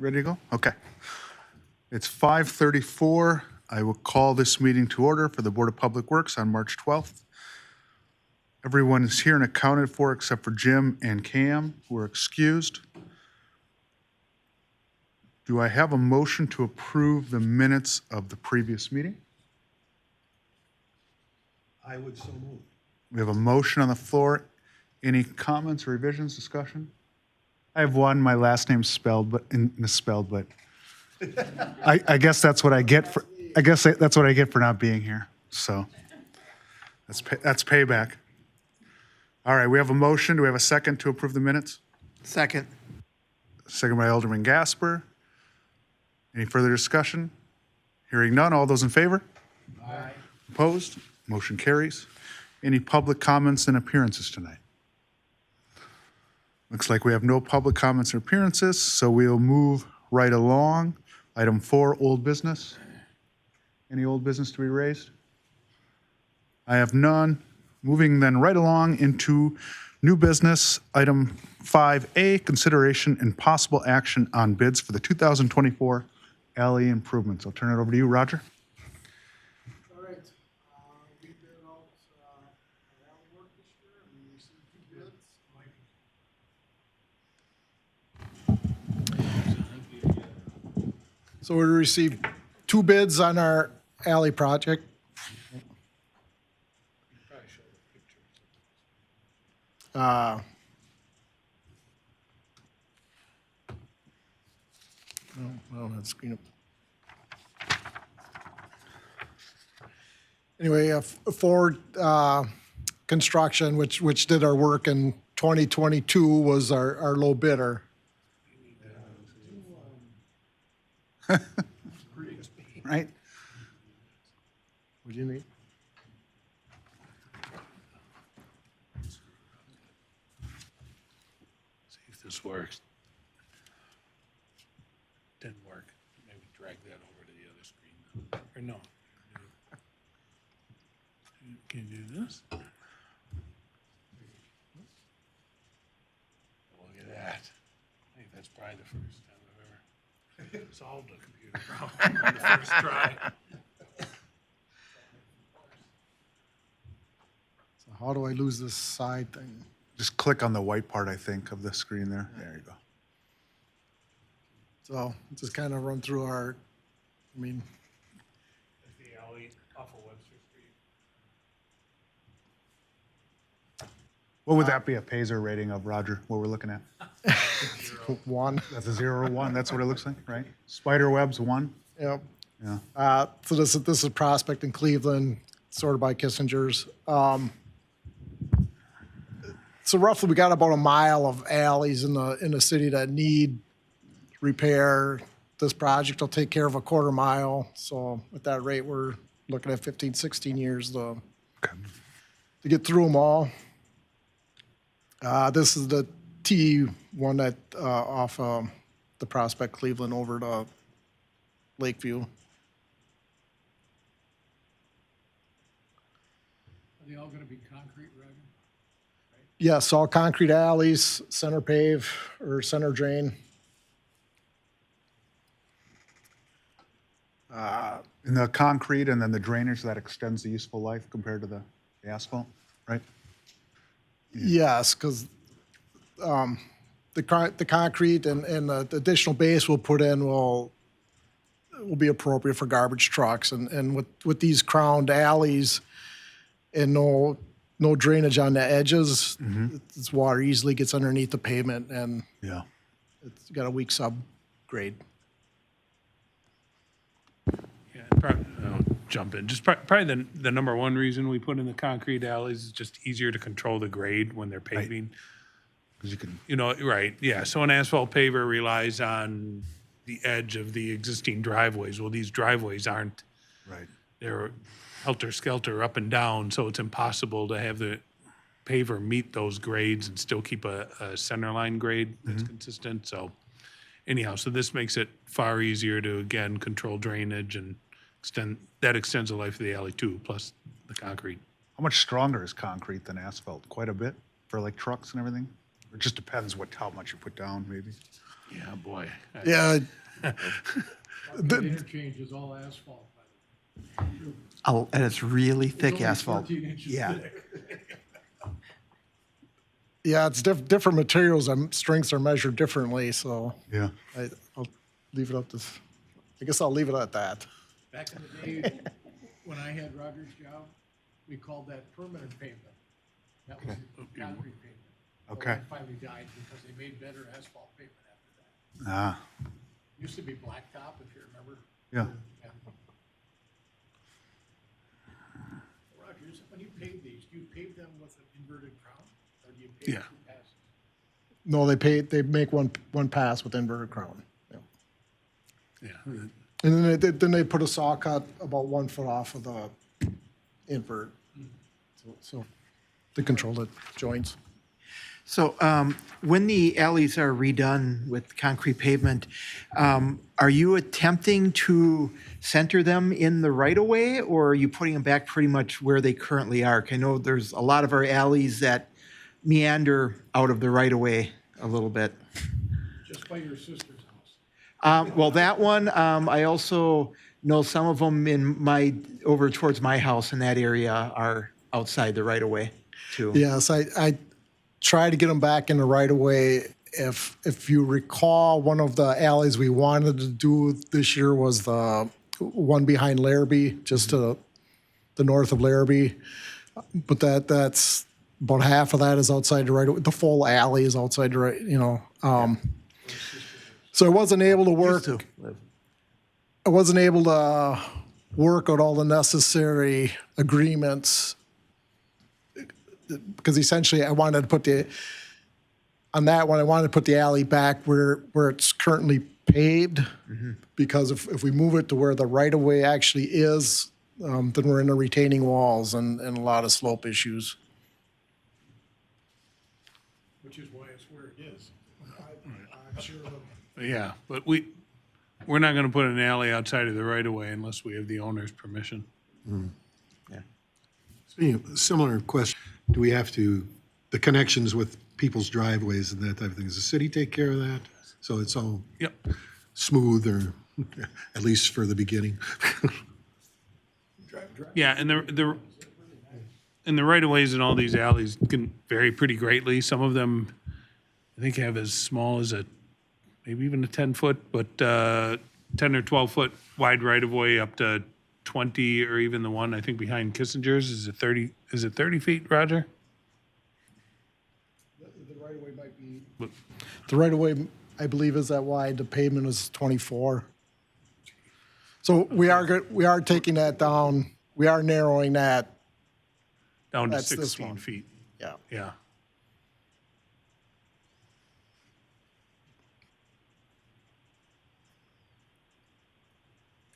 Ready to go? Okay. It's 5:34. I will call this meeting to order for the Board of Public Works on March 12th. Everyone is here and accounted for except for Jim and Cam, who are excused. Do I have a motion to approve the minutes of the previous meeting? I would so move. We have a motion on the floor. Any comments or revisions, discussion? I have one. My last name's spelled, but misspelled, but I guess that's what I get for. I guess that's what I get for not being here. So that's payback. All right, we have a motion. Do we have a second to approve the minutes? Second. Second by Alderman Gasper. Any further discussion? Hearing none. All those in favor? Aye. Opposed? Motion carries. Any public comments and appearances tonight? Looks like we have no public comments or appearances, so we'll move right along. Item 4, old business. Any old business to be raised? I have none. Moving then right along into new business. Item 5A, consideration and possible action on bids for the 2024 alley improvements. I'll turn it over to you, Roger. All right, we bid out our alley work this year, and we received 2 bids. So we received 2 bids on our alley project. I don't have the screen up. Anyway, Ford Construction, which did our work in 2022, was our low bidder. Right? What do you need? See if this works. Didn't work. Maybe drag that over to the other screen. Or no. Can you do this? Look at that. I think that's probably the first time I've ever solved a computer problem on the first try. So how do I lose this side thing? Just click on the white part, I think, of the screen there. There you go. So just kind of run through our, The alley off of Webster Street. What would that be, a Paisley rating of, Roger, what we're looking at? 1. That's a 0 or 1, that's what it looks like, right? Spider web's 1? Yep. Yeah. So this is Prospect in Cleveland, sorted by Kissinger's. So roughly, we got about a mile of alleys in the city that need repair. This project will take care of a 1/4 mile. So at that rate, we're looking at 15, 16 years to get through them all. This is the T one that off the Prospect Cleveland over to Lakeview. Are they all gonna be concrete, Roger? Yes, all concrete alleys, center pave or center drain. In the concrete and then the drainage, that extends the useful life compared to the asphalt, right? Yes, because the concrete and the additional base we'll put in will be appropriate for garbage trucks. And with these crowned alleys and no drainage on the edges, this water easily gets underneath the pavement, and Yeah. it's got a weak subgrade. Yeah, I'll jump in. Just probably the number one reason we put in the concrete alleys is just easier to control the grade when they're paving. Because you can, Right, yeah. So an asphalt paver relies on the edge of the existing driveways. Well, these driveways aren't, right. they're helter-skelter up and down, so it's impossible to have the paver meet those grades and still keep a center line grade that's consistent. So anyhow, so this makes it far easier to, again, control drainage and extends the life of the alley too, plus the concrete. How much stronger is concrete than asphalt? Quite a bit for like trucks and everything? It just depends how much you put down, maybe. Yeah, boy. Yeah, Interchange is all asphalt. Oh, and it's really thick asphalt. 14 inches Yeah. thick. yeah, it's different materials and strengths are measured differently, so Yeah. I'll leave it up to, I guess I'll leave it at that. Back in the day, when I had Roger's job, we called that permanent pavement. That was concrete pavement. But Okay. that finally died because they made better asphalt pavement after that. Ah, Used to be blacktop, if you remember. yeah. Yeah. Rogers, when you pave these, do you pave them with an inverted crown, or do you pave Yeah. two passes? No, they make one pass with inverted crown. Yeah. Yeah. And then they put a saw cut about 1 foot off of the invert. So to control the joints. So when the alleys are redone with concrete pavement, are you attempting to center them in the right-of-way, or are you putting them back pretty much where they currently are? 'Cause I know there's a lot of our alleys that meander out of the right-of-way a little bit. Just by your sister's house. Well, that one, I also know some of them over towards my house in that area are outside the right-of-way too. Yes, I try to get them back in the right of way. If you recall, one of the alleys we wanted to do this year was the one behind Larrabee, just to the north of Larrabee. But that's about half of that is outside the right of way. The full alley is outside the right, so I wasn't able to work. I wasn't able to work out all the necessary agreements because essentially I wanted to put the alley back where it's currently paved. Because if we move it to where the right of way actually is, then we're in the retaining walls and a lot of slope issues. Which is why it's where it is. I'm sure Yeah, but we're not gonna put an alley outside of the right of way unless we have the owner's permission. Speaking of, similar question, do we have to, the connections with people's driveways and that type of thing, does the city take care of that? So it's all Yep. smooth, or at least for the beginning? Yeah, and the right of ways in all these alleys can vary pretty greatly. Some of them, I think, have as small as maybe even a 10-foot, but 10 or 12-foot wide right of way up to 20, or even the one I think behind Kissinger's is it 30? Is it 30 feet, Roger? The right of way might be. But- The right of way, I believe, is that wide. The pavement is 24. So we are taking that down. We are narrowing that. Down to That's this 16 one. feet. Yeah. Yeah.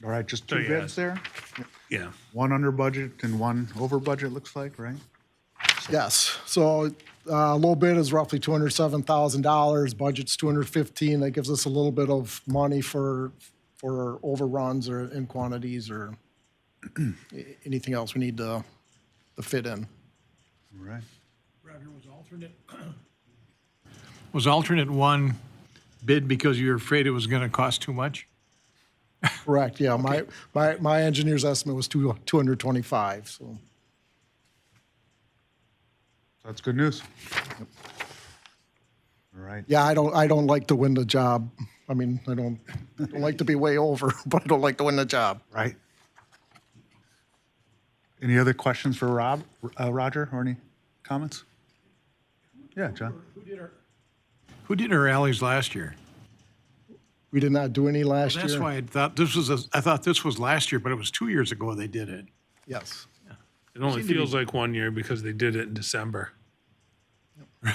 All right, just So, two yeah. bids there? Yeah. One under budget and one over budget, looks like, right? Yes. So low bid is roughly $207,000. Budget's 215. That gives us a little bit of money for overruns or in quantities or anything else we need to fit in. All right. Roger was alternate one bid because you were afraid it was gonna cost too much? Correct. Yeah. My engineer's estimate was 225. So That's good news. All right. yeah, I don't like to win the job. I mean, I don't like to be way over, but I don't like to win the job. Right. Any other questions for Roger, or any comments? Yeah, John? Who did our alleys last year? We did not do any last year. That's why I thought this was last year, but it was 2 years ago they did it. Yes. It only feels like 1 year because they did it in December. Really?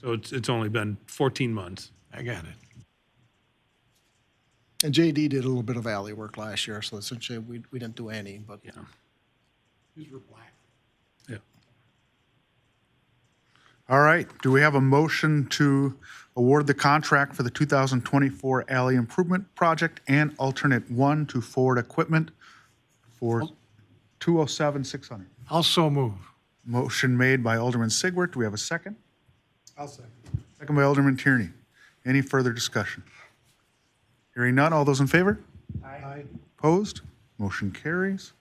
So it's only been 14 months. I got it. And JD did a little bit of alley work last year, so essentially we didn't do any, but Yeah. These were black. Yeah. All right. Do we have a motion to award the contract for the 2024 alley improvement project and alternate 1 to Ford Equipment for $207,600? Also move. Motion made by Alderman Sigwart. Do we have a second? I'll second. Second by Alderman Tierney. Any further discussion? Hearing none, all those in favor? Aye. Opposed? Motion carries.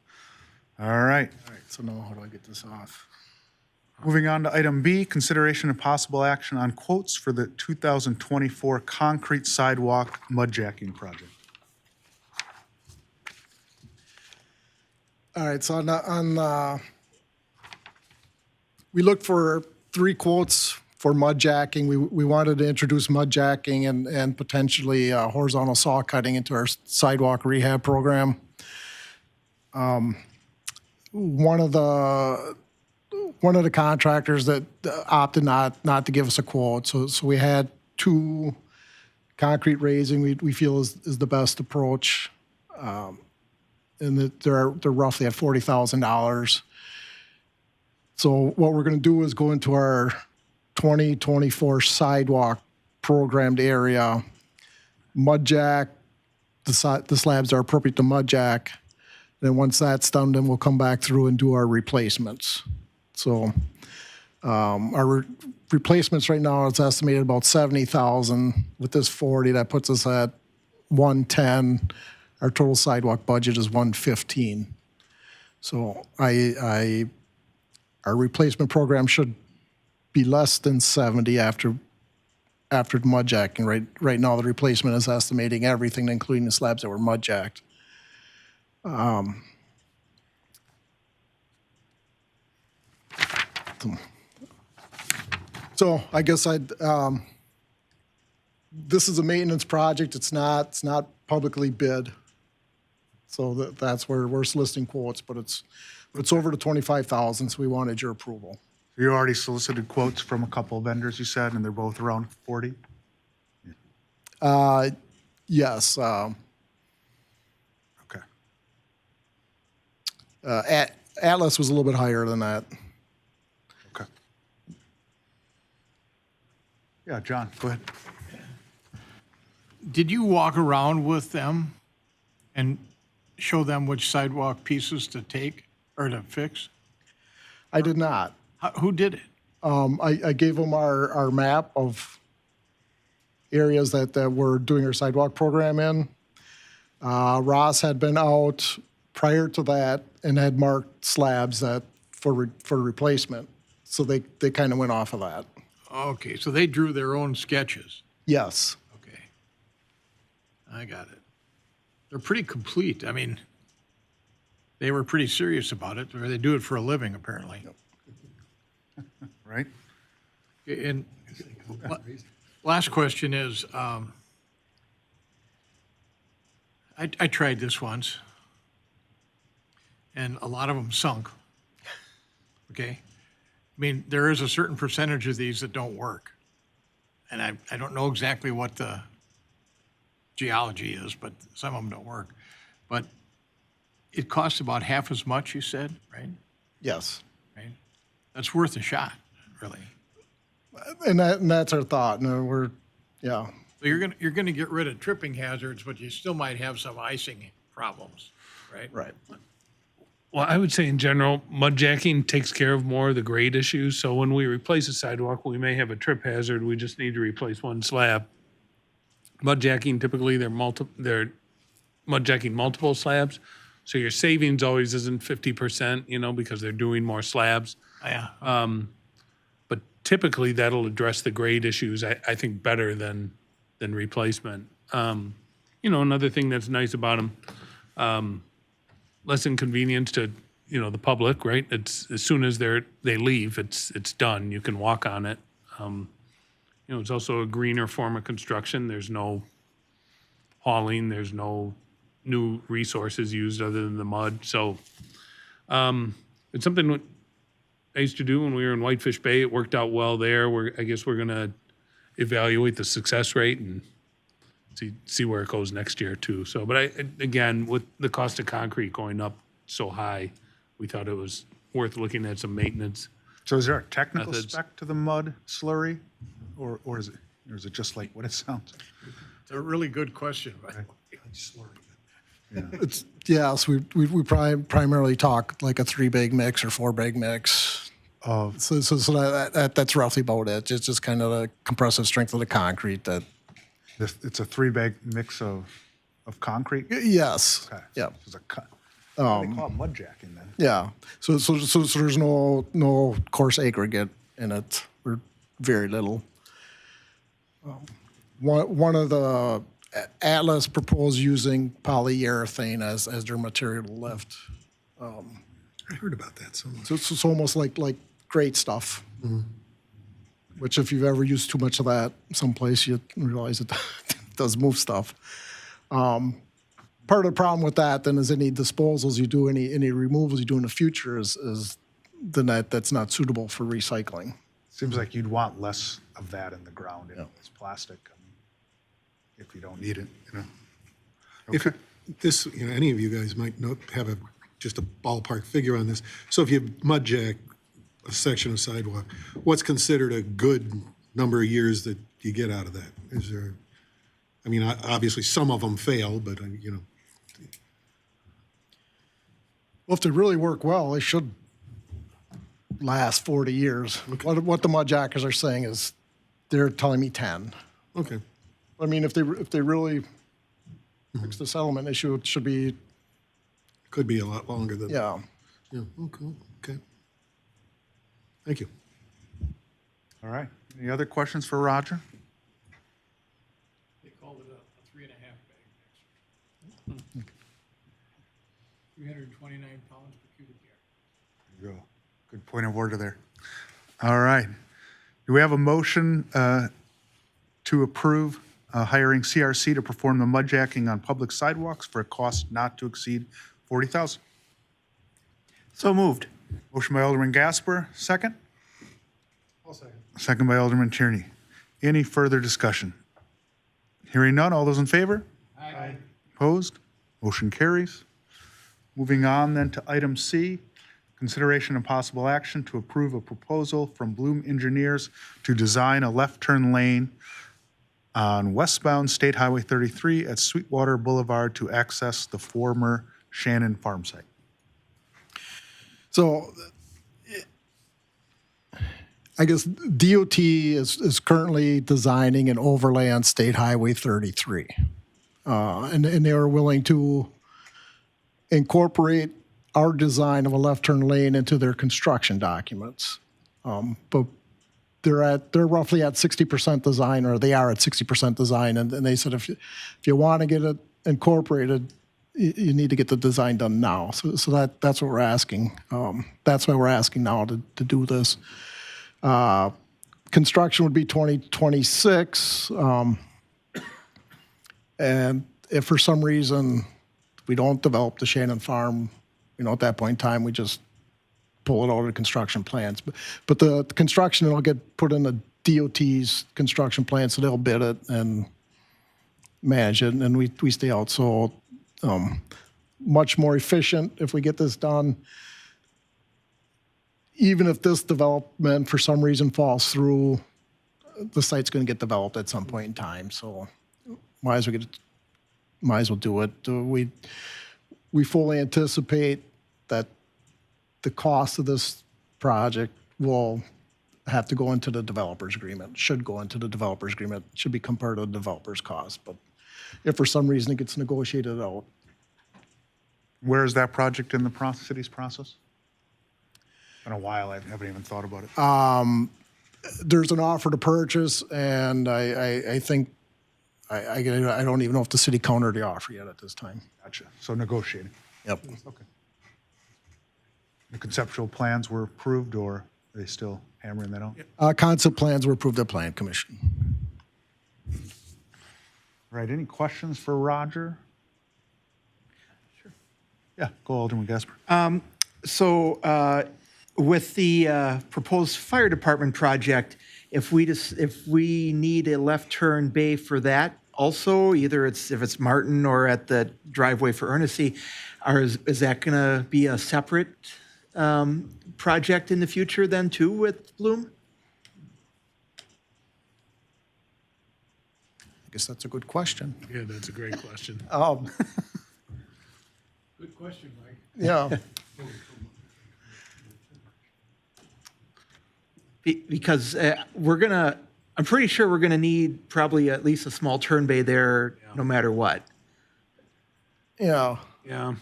All right. All right, so now how do I get this off? Moving on to item B, consideration of possible action on quotes for the 2024 concrete sidewalk mudjacking project. All right, so we looked for 3 quotes for mud jacking. We wanted to introduce mud jacking and potentially horizontal saw cutting into our sidewalk rehab program. One of the contractors that opted not to give us a quote, so we had 2 concrete raising we feel is the best approach. And that they're roughly at $40,000. So what we're going to do is go into our 2024 sidewalk programmed area, mud jack, the slabs are appropriate to mud jack. And then once that's done, then we'll come back through and do our replacements. So our replacements right now, it's estimated about 70,000. With this 40, that puts us at 110. Our total sidewalk budget is 115. So our replacement program should be less than 70 after the mud jacking. Right now, the replacement is estimating everything, including the slabs that were mud jacked. So I guess this is a maintenance project. It's not publicly bid. So that's where we're soliciting quotes, but it's over to 25,000, so we wanted your approval. You already solicited quotes from a couple of vendors, you said, and they're both around 40? Yes. Okay. Atlas was a little bit higher than that. Okay. Yeah, John, go ahead. Did you walk around with them and show them which sidewalk pieces to take or to fix? I did not. Who did it? I gave them our map of areas that we're doing our sidewalk program in. Ross had been out prior to that and had marked slabs for replacement. So they kind of went off of that. Okay, so they drew their own sketches. Yes. Okay. I got it. They're pretty complete. I mean, they were pretty serious about it, or they do it for a living, apparently. Right? And last question is, I tried this once, and a lot of them sunk. Okay? I mean, there is a certain percentage of these that don't work. And I don't know exactly what the geology is, but some of them don't work. But it costs about half as much, you said, right? Yes. Right? That's worth a shot, really. And that's our thought. And yeah. So you're gonna get rid of tripping hazards, but you still might have some icing problems, right? Right. Well, I would say in general, mud jacking takes care of more of the grade issues. So when we replace a sidewalk, we may have a trip hazard. We just need to replace one slab. Mud jacking, typically they're mud jacking multiple slabs. So your savings always isn't 50%, because they're doing more slabs. Yeah. But typically that'll address the grade issues, I think, better than replacement. Another thing that's nice about them, less inconvenience to, the public, right? It's as soon as they leave, it's done. You can walk on it. It's also a greener form of construction. There's no hauling. There's no new resources used other than the mud. So it's something I used to do when we were in Whitefish Bay. It worked out well there. I guess we're going to evaluate the success rate and see where it goes next year too. So, but again, with the cost of concrete going up so high, we thought it was worth looking at some maintenance. So is there a technical Methods. spec to the mud slurry? Or is it just like what it sounds like? It's a really good question, but Yes, we primarily talk like a 3-bag mix or 4-bag mix. Of So that's roughly about it. It's just kind of the compressive strength of the concrete that It's a three-bag mix of concrete? Yes, Okay. yeah. It's a cut. They call it mud jacking then. Yeah, so there's no coarse aggregate in it, or very little. One of the Atlas proposed using polyurethane as their material to lift. I heard about that somewhere. So it's almost like great stuff. Which if you've ever used too much of that someplace, you realize it does move stuff. Part of the problem with that then is any disposals you do, any removals you do in the future is the net that's not suitable for recycling. Seems like you'd want less of that in the ground if it's plastic, I mean, if you don't need it, you know? If this, any of you guys might not have just a ballpark figure on this. So if you mud jack a section of sidewalk, what's considered a good number of years that you get out of that? Is there, I mean, obviously some of them fail, but Well, if they really work well, they should last 40 years. What the mud jackers are saying is they're telling me 10. okay. I mean, if they really fix the settlement issue, it should be, Could be a lot longer than. yeah. Yeah, okay. Thank you. All right. Any other questions for Roger? They called it a 3.5 bag mix. 329 pounds per cubic yard. There you go. Good point of order there. All right. Do we have a motion to approve hiring CRC to perform the mud jacking on public sidewalks for a cost not to exceed $40,000? So moved. Motion by Alderman Gasper, second? I'll second. Second by Alderman Tierney. Any further discussion? Hearing none, all those in favor? Aye. Opposed? Motion carries. Moving on then to item C, consideration and possible action to approve a proposal from Bloom Engineers to design a left turn lane on westbound State Highway 33 at Sweetwater Boulevard to access the former Shannon farm site. So I guess DOT is currently designing an overlay on State Highway 33. And they are willing to incorporate our design of a left turn lane into their construction documents. But they're roughly at 60% design, or they are at 60% design. And they said, if you want to get it incorporated, you need to get the design done now. So that's what we're asking. That's why we're asking now to do this. Construction would be 2026. And if for some reason we don't develop the Shannon Farm, at that point in time, we just pull it out of the construction plans. But the construction will get put in the DOT's construction plan, so they'll bid it and manage it, and we stay out. So much more efficient if we get this done. Even if this development for some reason falls through, the site's going to get developed at some point in time. So might as well do it. We fully anticipate that the cost of this project will have to go into the developer's agreement, should go into the developer's agreement, should become part of the developer's cost. But if for some reason it gets negotiated out, Where is that project in the city's process? Been a while, I haven't even thought about it. there's an offer to purchase, and I think, I don't even know if the city countered the offer yet at this time. Gotcha. So negotiating. Yep. Okay. The conceptual plans were approved, or are they still hammering that out? Concept plans were approved at Plan Commission. All right, any questions for Roger? Sure. Yeah, go Alderman Gasper. So with the proposed fire department project, if we need a left turn bay for that also, either if it's Martin or at the driveway for Ernestine, is that going to be a separate project in the future then too with Bloom? I guess that's a good question. Yeah, that's a great question. Good question, Mike. Yeah. Because we're gonna, I'm pretty sure we're going to need probably at least a small turn bay there, no matter what. Yeah, Yeah, I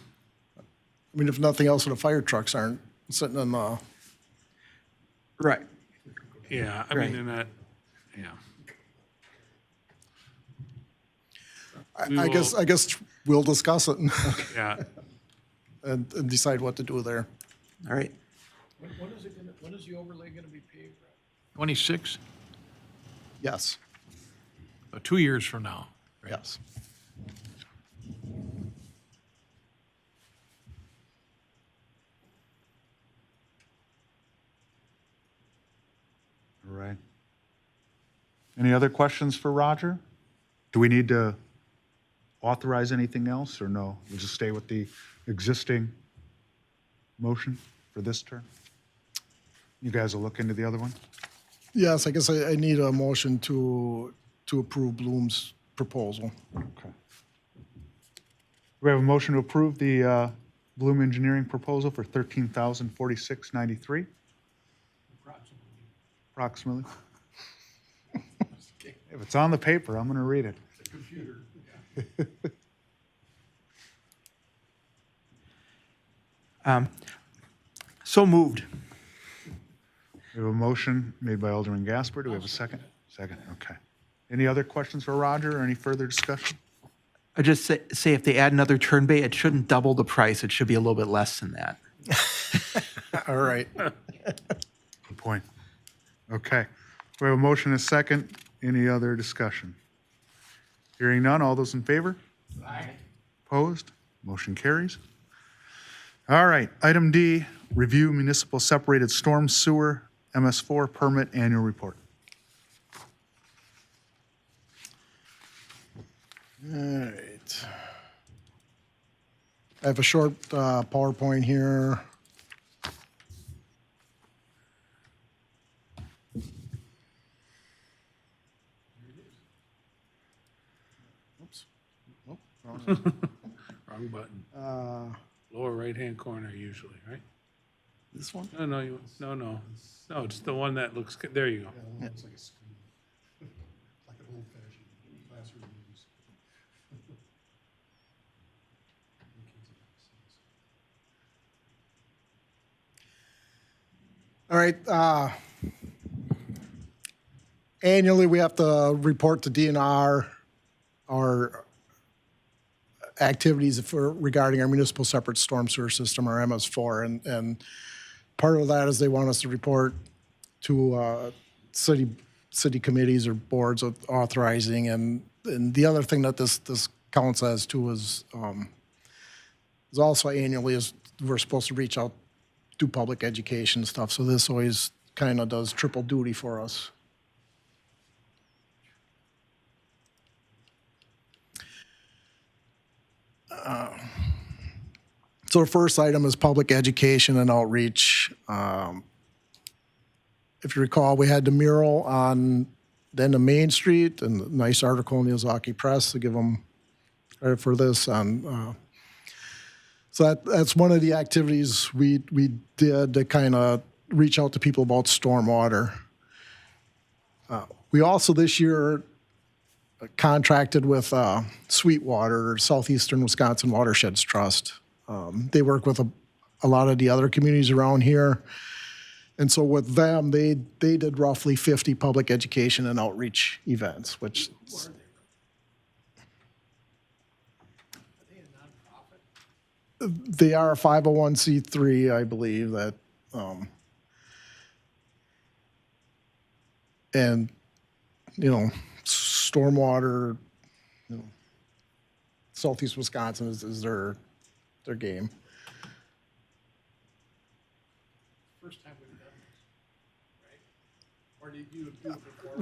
mean, if nothing else, the fire trucks aren't sitting in the, Right. yeah, I Right. mean, and that, yeah. I guess we'll discuss it Yeah, and decide what to do there. All right. When is the overlay gonna be paved? 26, Yes, 2 years from now. yes. All right. Any other questions for Roger? Do we need to authorize anything else, or no? We'll just stay with the existing motion for this term? You guys will look into the other one? Yes, I guess I need a motion to approve Bloom's proposal. Okay. We have a motion to approve the Bloom Engineering proposal for $13,046.93? Approximately. If it's on the paper, I'm going to read it. So moved. We have a motion made by Alderman Gasper. Do we have a second? Second, okay. Any other questions for Roger or any further discussion? I just say if they add another turn bay, it shouldn't double the price. It should be a little bit less than that. All right. Good point. Okay. We have a motion and a second. Any other discussion? Hearing none, all those in favor? Aye. Opposed? Motion carries. All right, item D, review municipal separated storm sewer MS4 permit annual report. All right. I have a short PowerPoint here. Oops. Nope, wrong one. wrong button. Lower right-hand corner usually, right? This one? No, it's the one that looks, there you go. All right. Annually, we have to report to DNR our activities regarding our municipal separate storm sewer system, our MS4. And part of that is they want us to report to city committees or boards of authorizing. And the other thing that this counts as too is also annually is we're supposed to reach out, do public education stuff. So this always kind of does triple duty for us. So the first item is public education and outreach. If you recall, we had the mural on the end of Main Street and a nice article in the Ozaki Press to give them credit for this. So that's one of the activities we did to kind of reach out to people about stormwater. We also this year contracted with Sweetwater, Southeastern Wisconsin Watersheds Trust. They work with a lot of the other communities around here. And so with them, they did roughly 50 public education and outreach events, which they are a 501c3, I believe, that and stormwater, Southeast Wisconsin is their game. First time we've done this, right? Or did you do it before?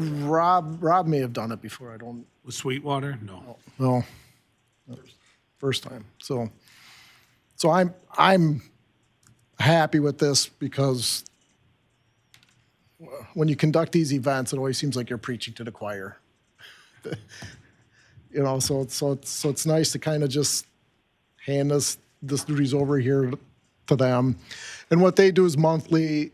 Rob may have done it before. I don't With Sweetwater? No. know. First time. So I'm happy with this because when you conduct these events, it always seems like you're preaching to the choir. So it's nice to kind of just hand this duties over here to them. And what they do is monthly,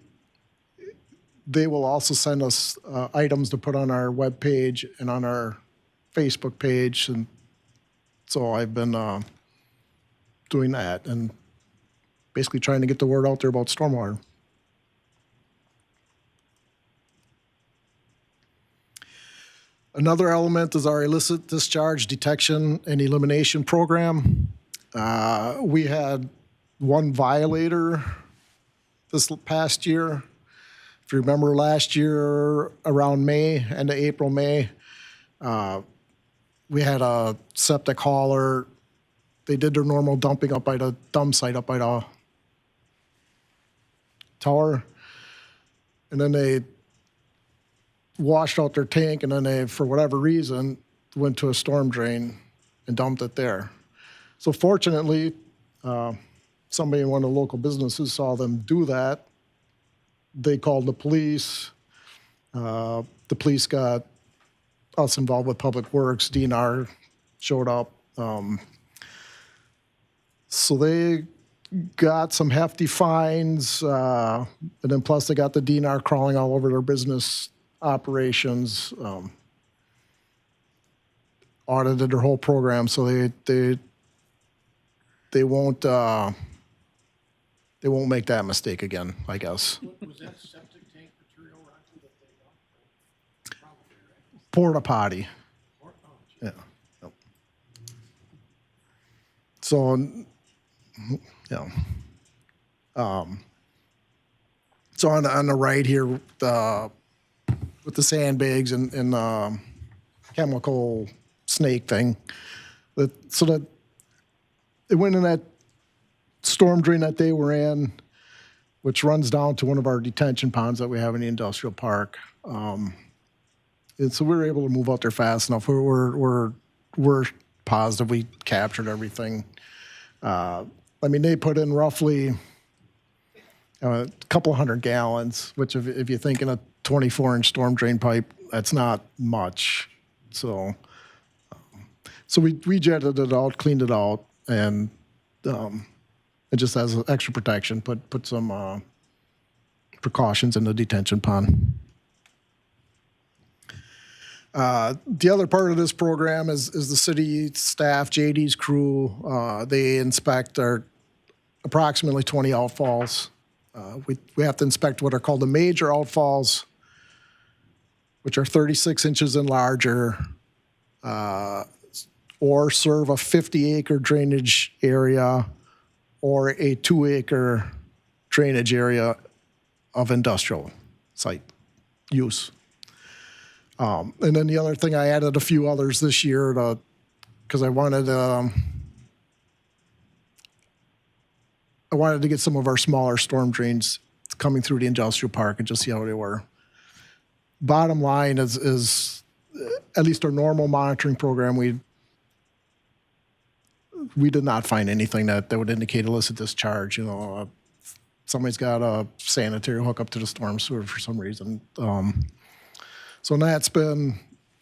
they will also send us items to put on our webpage and on our Facebook page. And so I've been doing that and basically trying to get the word out there about stormwater. Another element is our illicit discharge detection and elimination program. We had one violator this past year. If you remember last year around May, end of April, May, we had a septic hauler. They did their normal dumping up by the dump site up by the tower. And then they washed out their tank, and then they, for whatever reason, went to a storm drain and dumped it there. So fortunately, somebody in one of the local businesses saw them do that. They called the police. The police got us involved with Public Works. DNR showed up. So they got some hefty fines, and then plus they got the DNR crawling all over their business operations, audited their whole program, so they won't make that mistake again, I guess. Was that septic tank material, Rocky, that they dumped? Probably, right? Porta potty. Yeah. Yep. So, yeah. So on the right here, with the sandbags and chemical snake thing, so that it went in that storm drain that they were in, which runs down to one of our detention ponds that we have in the industrial park. And so we were able to move out there fast enough. We're positive we captured everything. I mean, they put in roughly a couple hundred gallons, which if you think in a 24-inch storm drain pipe, that's not much. So we jetted it out, cleaned it out, and it just has extra protection. Put some precautions in the detention pond. The other part of this program is the city staff, JD's crew. They inspect our approximately 20 outfalls. We have to inspect what are called the major outfalls, which are 36 inches and larger, or serve a 50-acre drainage area or a 2-acre drainage area of industrial site use. And then the other thing, I added a few others this year because I wanted to get some of our smaller storm drains coming through the industrial park and just see how they were. Bottom line is at least our normal monitoring program, we did not find anything that would indicate illicit discharge. You know, somebody's got a sanitary hookup to the storm sewer for some reason. So that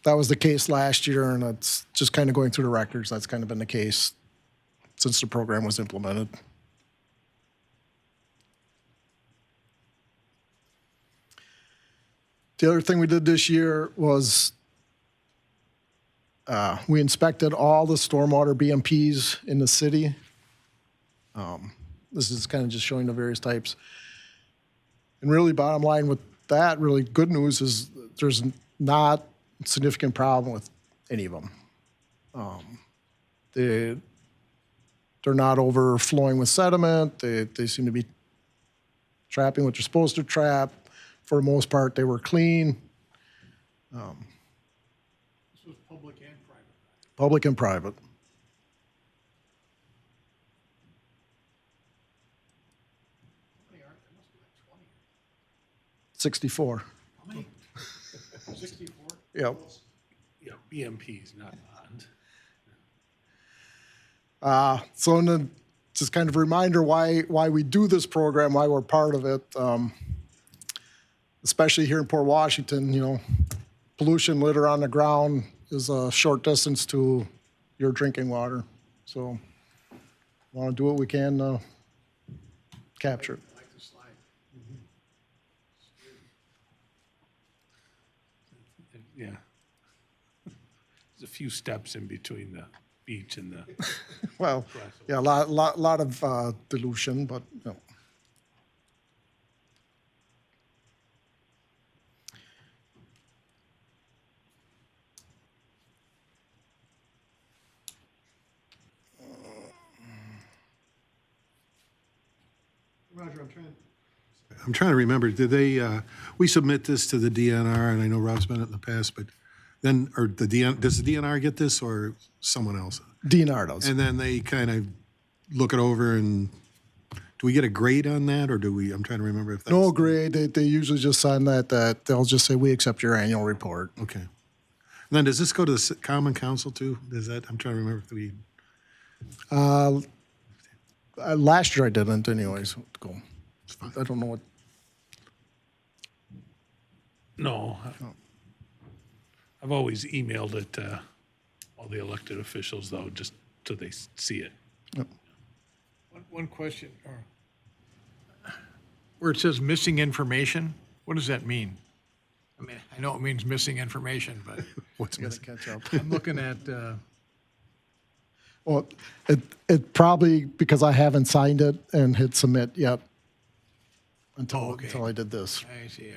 was the case last year, and it's just kind of going through the records. That's kind of been the case since the program was implemented. The other thing we did this year was we inspected all the stormwater BMPs in the city. This is kind of just showing the various types. And really, bottom line with that, really good news is there's not a significant problem with any of them. They're not overflowing with sediment. They seem to be trapping what they're supposed to trap. For the most part, they were clean. This was public and private. Public and private. How many are there? Must be like 20. 64. How many? 64? Yep. Yeah, BMPs, not bond. So and then just kind of a reminder why we do this program, why we're part of it. Especially here in Port Washington, you know, pollution, litter on the ground is a short distance to your drinking water. So we want to do what we can to capture it. I like the slide. Yeah. There's a few steps in between the beach and the, Well, yeah, lot of dilution, but, you know. Roger, I'm trying to remember, did they, we submit this to the DNR, and I know Rob's been it in the past, but then, or does the DNR get this or someone else? DNR does. And then they kind of look it over and, do we get a grade on that, or do we, I'm trying to remember if that's. No grade, they usually just sign that they'll just say, we accept your annual report. Okay. And then does this go to the Common Council too? Does that, I'm trying to remember if we, Last year I didn't anyways. Go. I don't know what, no. I've always emailed it to all the elected officials though, just so they see it. One question, where it says missing information, what does that mean? I mean, I know it means missing information, but what's gotta missing? catch up. I'm looking at, Well, it probably, because I haven't signed it and hit submit yet until, okay. until I did this. I see.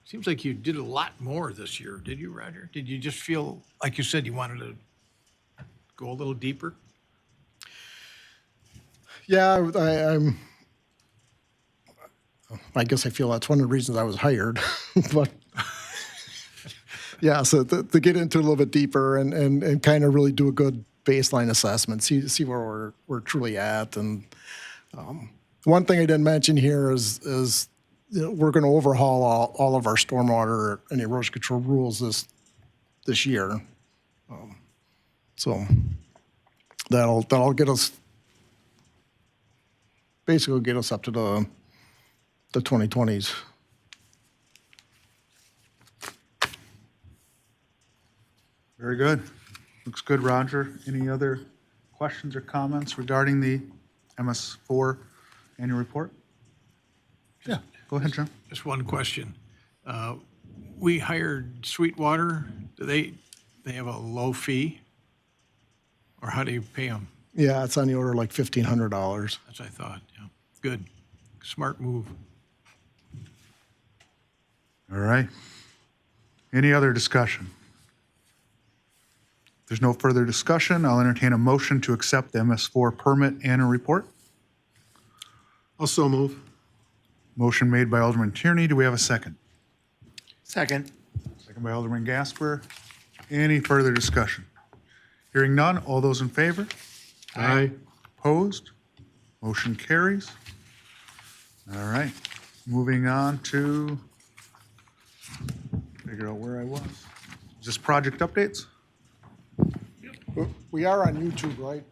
Seems like you did a lot more this year, did you, Roger? Did you just feel, like you said, you wanted to go a little deeper? Yeah, I guess I feel that's one of the reasons I was hired, but yeah, so to get into a little bit deeper and kind of really do a good baseline assessment, see where we're truly at. And one thing I didn't mention here is you know, we're going to overhaul all of our stormwater and erosion control rules this year. So that'll get us, basically get us up to the 2020s. Very good. Looks good, Roger. Any other questions or comments regarding the MS4 annual report? Yeah, go ahead, John. Just one question. We hired Sweetwater. Do they have a low fee? Or how do you pay them? Yeah, it's on the order of like $1,500. That's what I thought, yeah. Good. Smart move. All right. Any other discussion? If there's no further discussion, I'll entertain a motion to accept the MS4 permit annual report. Also move. Motion made by Alderman Tierney. Do we have a second? Second. Second by Alderman Gasper. Any further discussion? Hearing none, all those in favor? Aye. Opposed? Motion carries. All right, moving on to, figure out where I was. Is this project updates? We are on YouTube, right?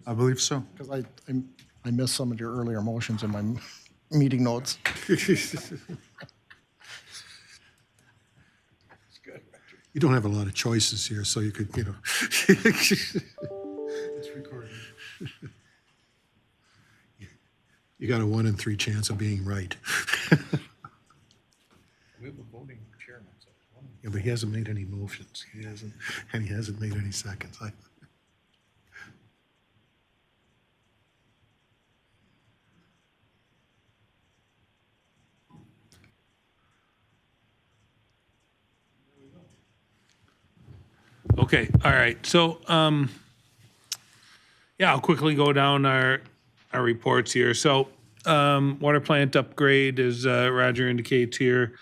I believe so. Because I missed some of your earlier motions in my meeting notes. You don't have a lot of choices here, so you could, you know. It's recorded. You got a 1 in 3 chance of being right. We have a voting chairman, so it's one. Yeah, but he hasn't made any motions. He hasn't, and he hasn't made any seconds. Okay, all right. So, yeah, I'll quickly go down our reports here. So, water plant upgrade, as Roger indicates here,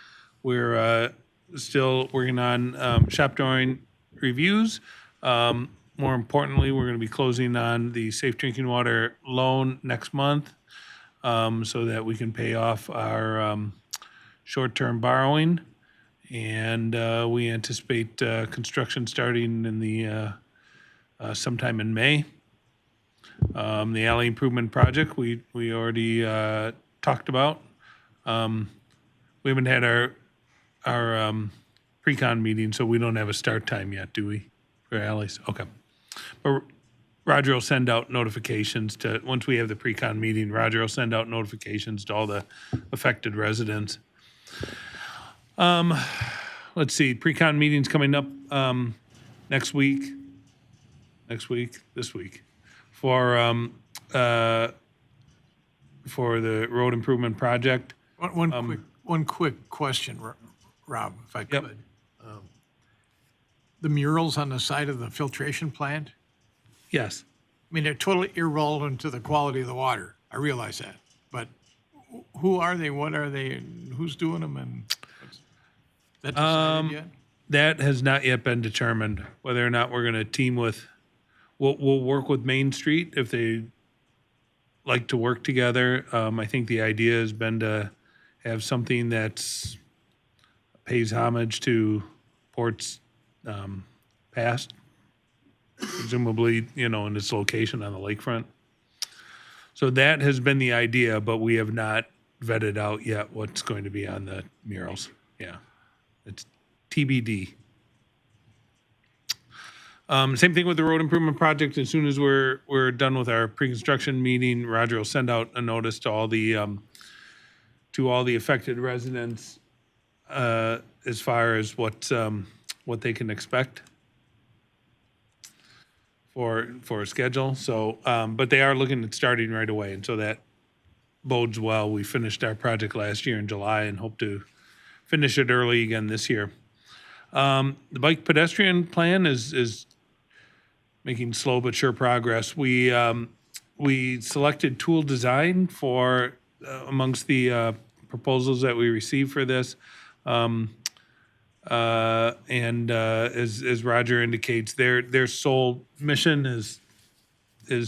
we're still working on shop drawing reviews. More importantly, we're going to be closing on the safe drinking water loan next month, so that we can pay off our short-term borrowing. And we anticipate construction starting in the sometime in May. The alley improvement project we already talked about. We haven't had our pre-con meeting, so we don't have a start time yet, do we, for alleys? Okay. But Roger will send out notifications to, once we have the pre-con meeting, Roger will send out notifications to all the affected residents. Let's see, pre-con meeting's coming up this week, for the road improvement project. One quick question, Rob, if I Yep. could. The murals on the side of the filtration plant, Yes. I mean, they're totally irrelevant to the quality of the water. I realize that. But who are they? What are they? And who's doing them? And is that decided yet? That has not yet been determined, whether or not we're gonna team with, we'll work with Main Street if they like to work together. I think the idea has been to have something that's pays homage to Port's, past, presumably, in its location on the lakefront. So that has been the idea, but we have not vetted out yet what's going to be on the murals. Yeah, it's TBD. Same thing with the road improvement project. As soon as we're done with our pre-construction meeting, Roger will send out a notice to all the affected residents as far as what they can expect for a schedule. So, but they are looking at starting right away, and so that bodes well. We finished our project last year in July and hope to finish it early again this year. The bike pedestrian plan is making slow but sure progress. We selected Tool Design for amongst the proposals that we received for this. As Roger indicates, their sole mission is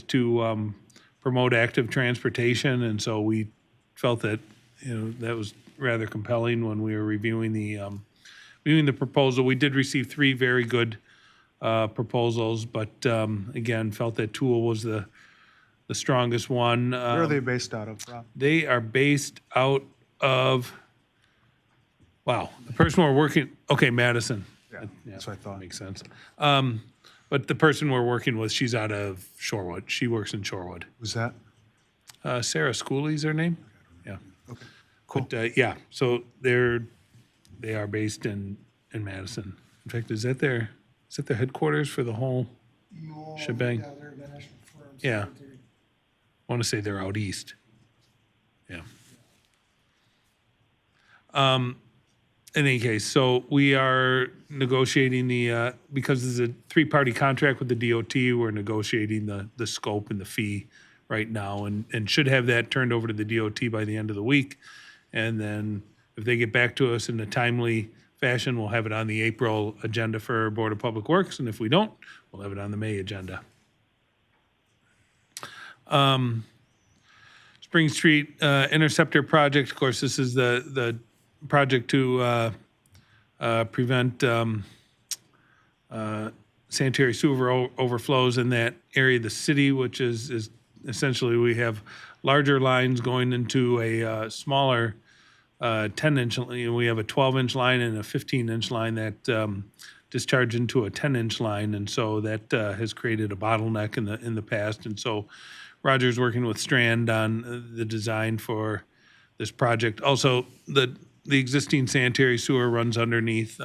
to promote active transportation, and so we felt that that was rather compelling when we were reviewing the proposal. We did receive 3 very good proposals, but again, felt that Tool was the strongest one. Where are they based out of, Rob? They are based out of, wow, the person we're working, okay, Madison. Yeah, that's what I thought. Makes sense. But the person we're working with, she's out of Shorewood. She works in Shorewood. Was that? Sarah Schooley's her name? Yeah. Okay, cool. But, yeah, so they are based in Madison. In fact, is that their headquarters for the whole shebang? Yeah. I want to say they're out east. Yeah. In any case, so we are negotiating because it's a 3-party contract with the DOT, we're negotiating the scope and the fee right now, and should have that turned over to the DOT by the end of the week. And then if they get back to us in a timely fashion, we'll have it on the April agenda for Board of Public Works, and if we don't, we'll have it on the May agenda. Spring Street Interceptor Project, of course, this is the project to prevent sanitary sewer overflows in that area of the city, which is essentially we have larger lines going into a smaller 10-inch. We have a 12-inch line and a 15-inch line that discharge into a 10-inch line, and so that has created a bottleneck in the past. And so Roger's working with Strand on the design for this project. Also, the existing sanitary sewer runs underneath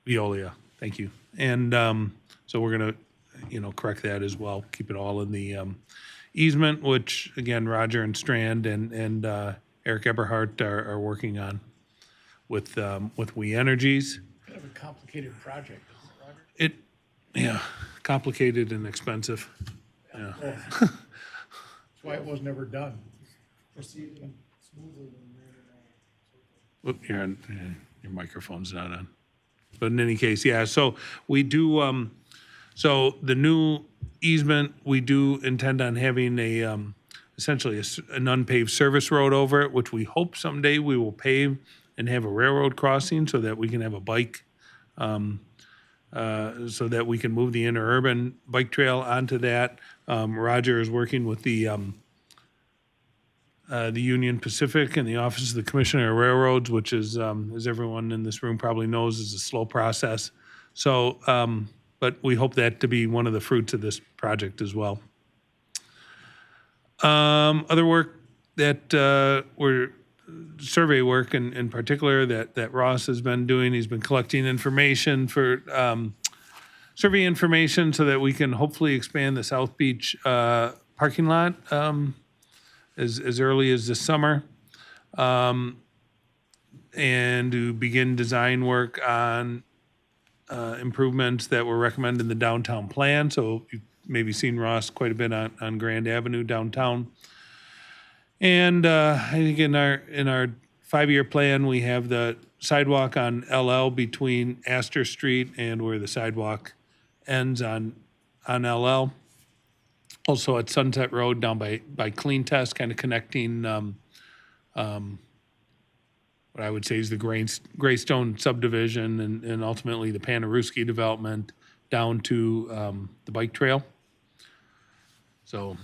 Veolia. Thank you. And so we're gonna, correct that as well. Keep it all in the easement, which again, Roger and Strand and Eric Eberhardt are working on with We Energies. Kind of a complicated project, isn't it, Roger? Yeah, complicated and expensive. Yeah. That's why it was never done. Whoop, your microphone's not on. But in any case, yeah, so we do, so the new easement, we do intend on having essentially an unpaved service road over it, which we hope someday we will pave and have a railroad crossing so that we can have a bike, so that we can move the interurban bike trail onto that. Roger is working with the Union Pacific and the Office of the Commissioner of Railroads, which is, as everyone in this room probably knows, is a slow process. So, but we hope that to be one of the fruits of this project as well. Other work that we're survey work in particular that Ross has been doing. He's been collecting information for survey information so that we can hopefully expand the South Beach parking lot as early as this summer. And to begin design work on improvements that were recommended in the downtown plan. So you've maybe seen Ross quite a bit on Grand Avenue downtown. And I think in our 5-year plan, we have the sidewalk on LL between Astor Street and where the sidewalk ends on LL. Also at Sunset Road down by Clean Test, kind of connecting what I would say is the Greystone subdivision and ultimately the Panerewski development down to the bike trail. So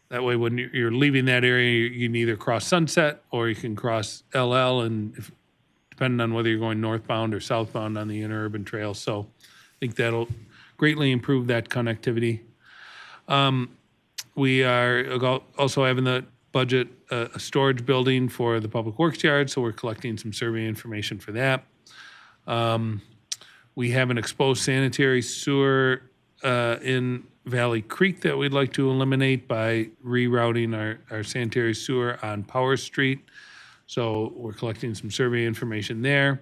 that way, when you're leaving that area, you can either cross Sunset or you can cross LL, and depending on whether you're going northbound or southbound on the interurban trail. So I think that'll greatly improve that connectivity. We are also having the budget a storage building for the Public Works yard, so we're collecting some survey information for that. We have an exposed sanitary sewer in Valley Creek that we'd like to eliminate by rerouting our sanitary sewer on Power Street. So we're collecting some survey information there.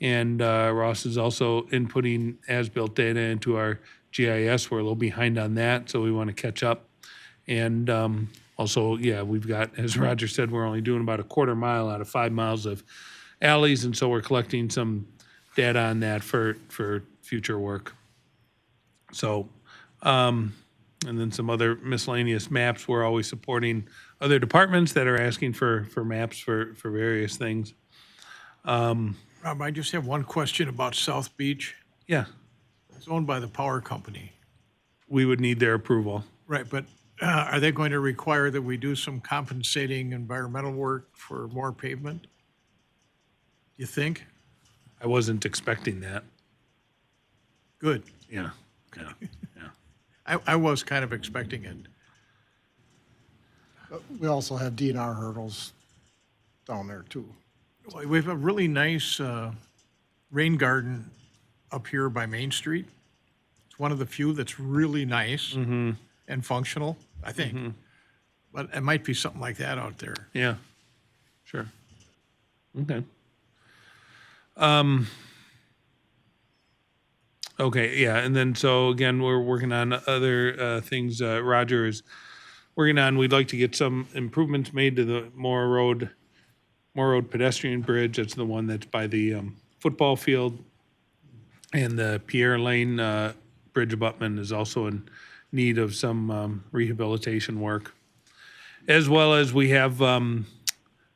And Ross is also inputting as-built data into our GIS. We're a little behind on that, so we want to catch up. And also, yeah, we've got, as Roger said, we're only doing about a quarter mile out of 5 miles of alleys, and so we're collecting some data on that for future work. So, and then some other miscellaneous maps. We're always supporting other departments that are asking for maps for various things. Rob, I just have one question about South Beach. Yeah, It's owned by the power company. we would need their approval. Right, but are they going to require that we do some compensating environmental work for more pavement? You think? I wasn't expecting that. Good. Yeah. I was kind of expecting it. We also have DNR hurdles down there too. Well, we have a really nice rain garden up here by Main Street. It's one of the few that's really nice and functional, I think. But it might be something like that out there. Yeah, sure. Okay. Okay, yeah, and then so again, we're working on other things. Roger is working on. We'd like to get some improvements made to the Moore Road pedestrian bridge. That's the one that's by the football field, and the Pierre Lane bridge abutment is also in need of some rehabilitation work, as well as we have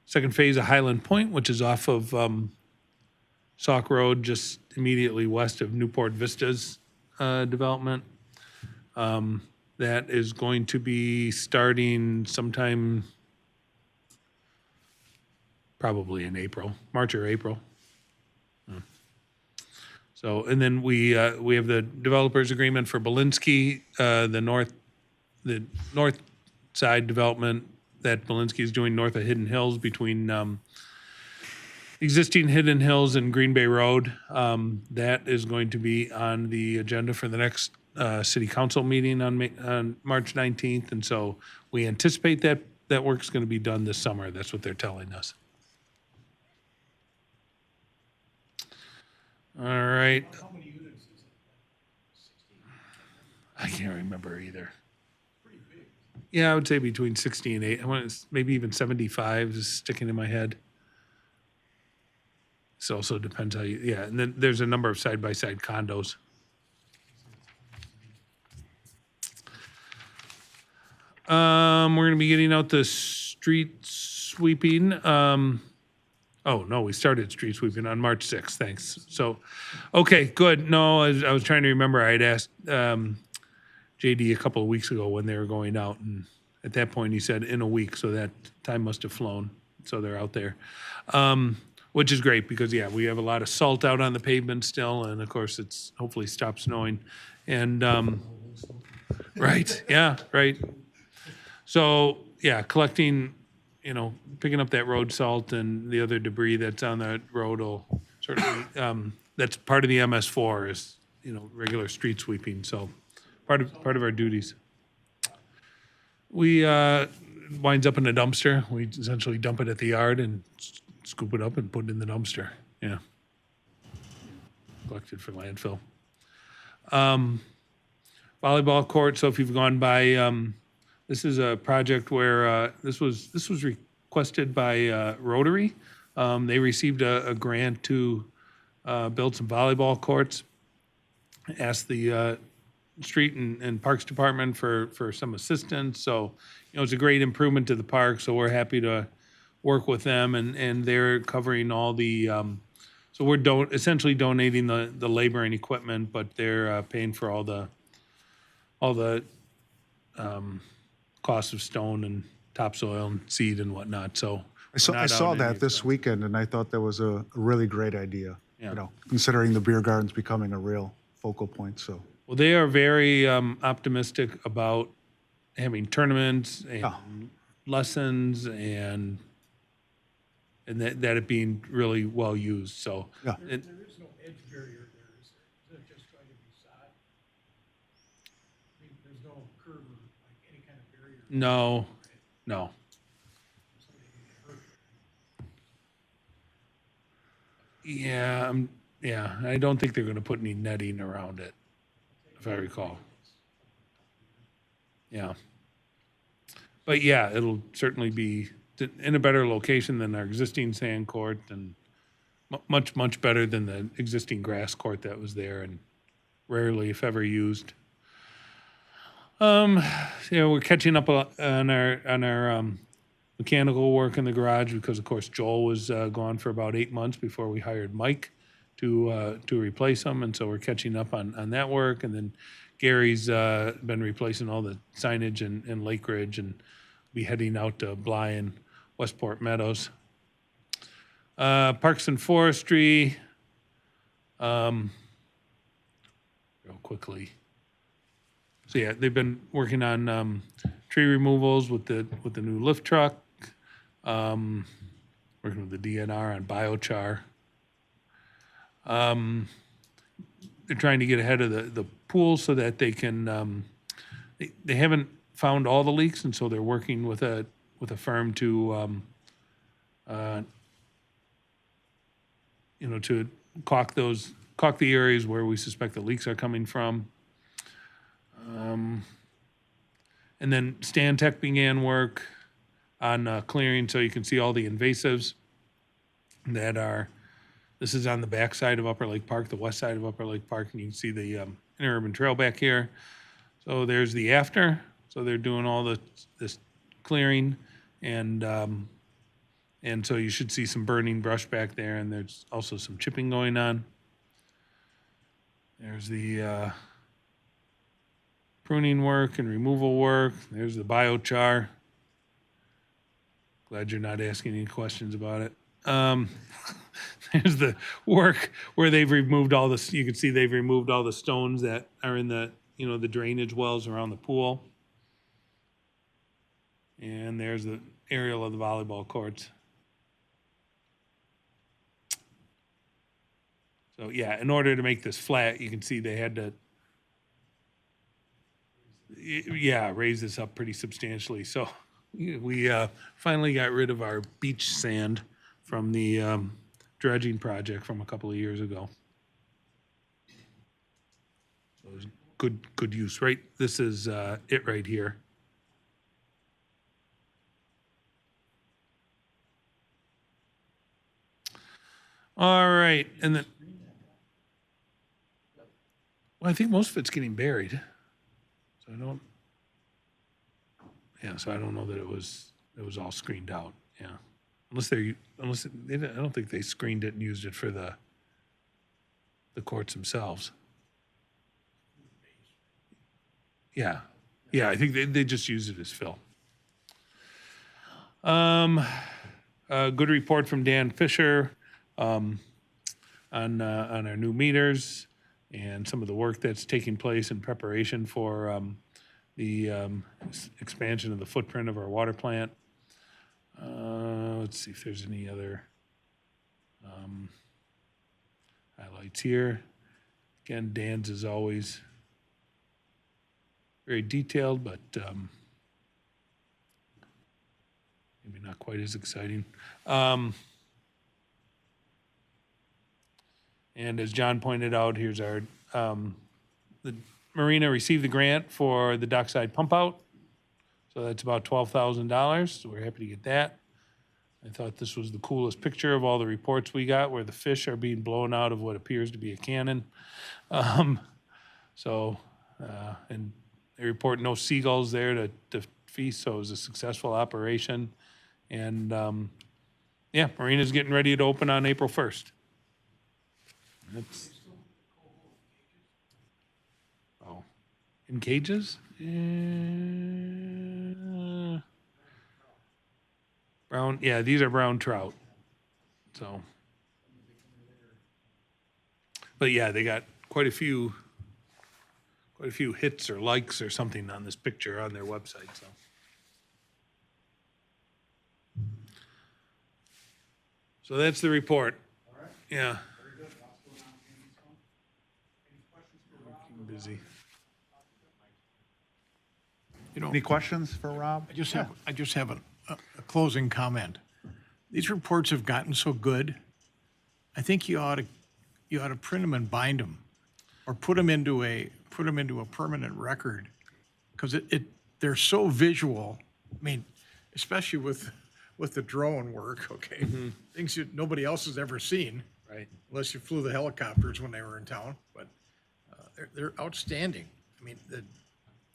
second phase of Highland Point, which is off of Sauk Road, just immediately west of Newport Vistas development. That is going to be starting sometime probably in April, March or April. So, and then we have the developers agreement for Belinsky, the north side development that Belinsky is doing north of Hidden Hills between existing Hidden Hills and Green Bay Road. That is going to be on the agenda for the next city council meeting on March 19th. And so we anticipate that work's going to be done this summer. That's what they're telling us. All right. How many units is it? I can't remember either. Pretty big. Yeah, I would say between 60 and 80. I want maybe even 75 is sticking in my head. This also depends how you, yeah, and then there's a number of side-by-side condos. We're gonna be getting out the street sweeping. Oh, no, we started street sweeping on March 6th, thanks. So, okay, good. No, I was trying to remember, I'd asked JD a couple of weeks ago when they were going out, and at that point he said in a week, so that time must have flown, so they're out there. which is great because, yeah, we have a lot of salt out on the pavement still, and of course, it's hopefully stopped snowing. And, right, yeah, right. So, yeah, collecting, picking up that road salt and the other debris that's on that road will certainly, that's part of the MS4 is, regular street sweeping, so part of our duties. We, winds up in a dumpster. We essentially dump it at the yard and scoop it up and put it in the dumpster, yeah. Collected for landfill. Volleyball court, so if you've gone by, this is a project where, this was requested by, Rotary. They received a grant to, build some volleyball courts. Asked the, Street and Parks Department for some assistance, so, it's a great improvement to the park, so we're happy to work with them, and they're covering all the, so we're essentially donating the labor and equipment, but they're, paying for all the, cost of stone and topsoil and seed and whatnot, so. I saw that this weekend, and I thought that was a really great idea, Yeah. considering the beer garden's becoming a real focal point, so. Well, they are very optimistic about having tournaments and lessons and that it being really well used, so. Yeah. it- There is no edge barrier there, is there? Is it just going to be sod? I mean, there's no curb or like any kind of barrier. No, no. Yeah, I don't think they're gonna put any netting around it, if I recall. Yeah. But yeah, it'll certainly be in a better location than our existing sand court and much, much better than the existing grass court that was there and rarely, if ever, used. We're catching up on our mechanical work in the garage because, of course, Joel was gone for about 8 months before we hired Mike to replace him, and so we're catching up on that work. And then Gary's been replacing all the signage in Lake Ridge and be heading out to Bly and Westport Meadows. Parks and Forestry. Real quickly. So yeah, they've been working on tree removals with the new lift truck. Working with the DNR on biochar. They're trying to get ahead of the pool so that they can. They haven't found all the leaks, and so they're working with a firm to to caulk the areas where we suspect the leaks are coming from. And then Stantec began work on clearing, so you can see all the invasives that are, this is on the back side of Upper Lake Park, the west side of Upper Lake Park, and you can see the interurban trail back here. So there's the after, so they're doing all this clearing, and so you should see some burning brush back there, and there's also some chipping going on. There's the pruning work and removal work. There's the biochar. Glad you're not asking any questions about it. There's the work where they've removed all this. You can see they've removed all the stones that are in the the drainage wells around the pool. And there's the aerial of the volleyball courts. So yeah, in order to make this flat, you can see they had to raise this up pretty substantially. So we finally got rid of our beach sand from the dredging project from a couple of years ago. So it was good use, right? This is it right here. All right, and then, well, I think most of it's getting buried. So I don't know that it was all screened out. Yeah, I don't think they screened it and used it for the courts themselves. Yeah, I think they just used it as fill. A good report from Dan Fisher. on our new meters and some of the work that's taking place in preparation for the expansion of the footprint of our water plant. Let's see if there's any other highlights here. Again, Dan's is always very detailed, but maybe not quite as exciting. And as John pointed out, here's our, the marina received the grant for the dockside pump out. So that's about $12,000, so we're happy to get that. I thought this was the coolest picture of all the reports we got where the fish are being blown out of what appears to be a cannon. And they report no seagulls there to feast, so it was a successful operation. And, yeah, marina's getting ready to open on April 1st. That's, oh, in cages? Brown, yeah, these are brown trout, so. But yeah, they got quite a few hits or likes or something on this picture on their website, so. So that's the report. All right. Yeah. Busy. You know, Any questions for Rob? I just have a closing comment. These reports have gotten so good. I think you ought to print them and bind them, or put them into a permanent record, because they're so visual. I mean, especially with the drone work. Okay, things that nobody else has ever seen, Right. unless you flew the helicopters when they were in town. But they're outstanding. I mean,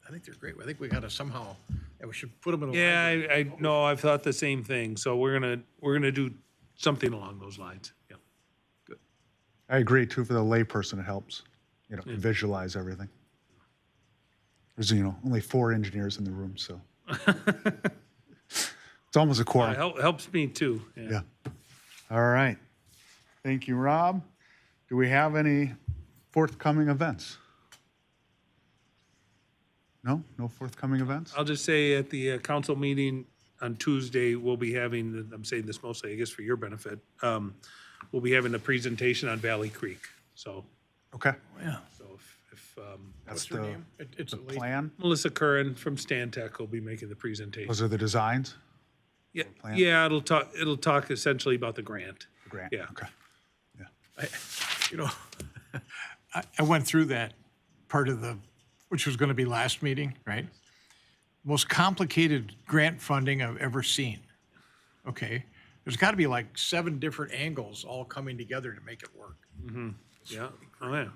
I think they're great. I think we got to somehow, we should put them in a Yeah, library. I know, I've thought the same thing, so we're gonna do something along those lines, yeah. I agree too, for the layperson, it helps, visualize everything. There's, only 4 engineers in the room, so. It's almost a quorum. Helps me too, yeah. Yeah. All right. Thank you, Rob. Do we have any forthcoming events? No? No forthcoming events? I'll just say at the council meeting on Tuesday, we'll be having, I'm saying this mostly, I guess, for your benefit, we'll be having a presentation on Valley Creek, so, Okay. Yeah. so if That's What's her the name? It's a lady. plan. Melissa Curran from Stantec will be making the presentation. Those are the designs? Yeah, plan? yeah, it'll talk essentially about the grant. The grant? Yeah. Okay. You know, I went through that part of which was going to be last meeting, right? Most complicated grant funding I've ever seen. Okay, there's got to be like 7 different angles all coming together to make it work. Yeah, oh yeah.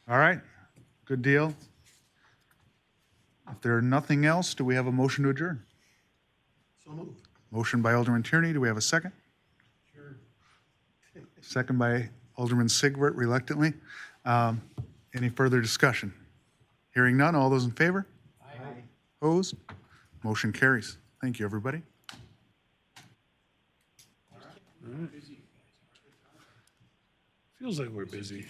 All right. Good deal. If there's nothing else, do we have a motion to adjourn? So moved. Motion by Alderman Tierney. Do we have a second? Sure. Second by Alderman Sigbert reluctantly. Any further discussion? Hearing none. All those in favor? Aye. Opposed? Motion carries. Thank you, everybody. Feels like we're busy.